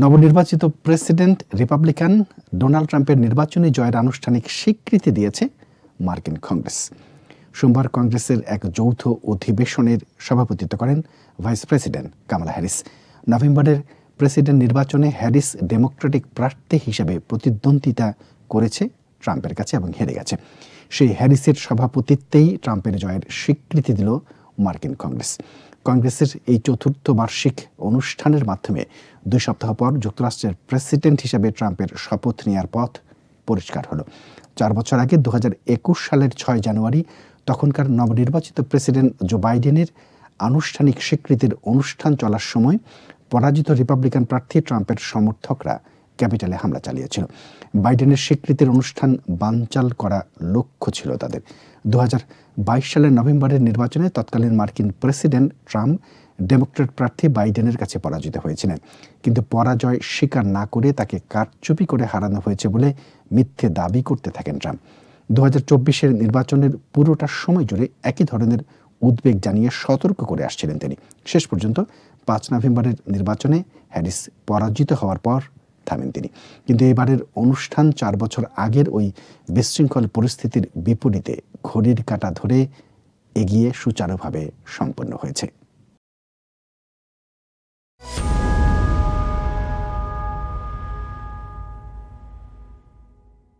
নবনির্বাচিত president Republican Donald ট্রাম্পের নির্বাচনী জয়ের আনুষ্ঠানিক স্বীকৃতি দিয়েছে মার্কিন কংগ্রেস। সোমবার কংগ্রেসের এক যৌথ অধিবেশনের সভাপতিত্ব করেন ভাইস প্রেসিডেন্ট কামালা হ্যারিস। নভেম্বরের প্রেসিডেন্ট নির্বাচনে হ্যারিস ডেমোক্রেটিক প্রার্থী হিসেবে প্রতিদ্বন্দ্বিতা করেছে ট্রাম্পের কাছে এবং হেরে গেছে। সেই হ্যারিসের সভাপতিত্বেই ট্রাম্পের জয়ের স্বীকৃতি দিল মার্কিন কংগ্রেস। কংগ্রেসের এই চতুর্থ বার্ষিক অনুষ্ঠানের মাধ্যমে 2 সপ্তাহ পর যুক্তরাষ্ট্রের প্রেসিডেন্ট হিসেবে ট্রাম্পের শপথ নেওয়ার পথ পরিষ্কার হলো। 4 বছর আগে 2021 সালের 6 জানুয়ারি তখনকার নবনির্বাচিত প্রেসিডেন্ট জো বাইডেনের আনুষ্ঠানিক স্বীকৃতির অনুষ্ঠান চলার সময় পরাজিত রিপাবলিকান প্রার্থী ট্রাম্পের সমর্থকরা ক্যাপিটালে হামলা চালিয়েছিল। বাইডেনের স্বীকৃতির অনুষ্ঠান বানচাল করা লক্ষ্য ছিল তাদের। 2022 সালের নভেম্বরের নির্বাচনে তৎকালীন মার্কিন প্রেসিডেন্ট ট্রাম্প ডেমোক্রেট প্রার্থী বাইডেনের কাছে পরাজিত হয়েছিলেন, কিন্তু পরাজয় স্বীকার না করে তাকে কারচুপি করে হারানো হয়েছে বলে মিথ্যে দাবি করতে থাকেন ট্রাম্প। 2024-এর নির্বাচনের পুরোটা সময় জুড়ে একই ধরনের উদ্বেগ জানিয়ে সতর্ক করে আসছিলেন তিনি। শেষ পর্যন্ত 5 নভেম্বরের নির্বাচনে হ্যারিস পরাজিত হওয়ার পর থামেন তিনি। কিন্তু এবারের অনুষ্ঠান 4 বছর আগের ওই বিশৃঙ্খল পরিস্থিতির বিপরীতে ঘড়ির কাঁটা ধরে এগিয়ে সুচারুভাবে সম্পন্ন হয়েছে।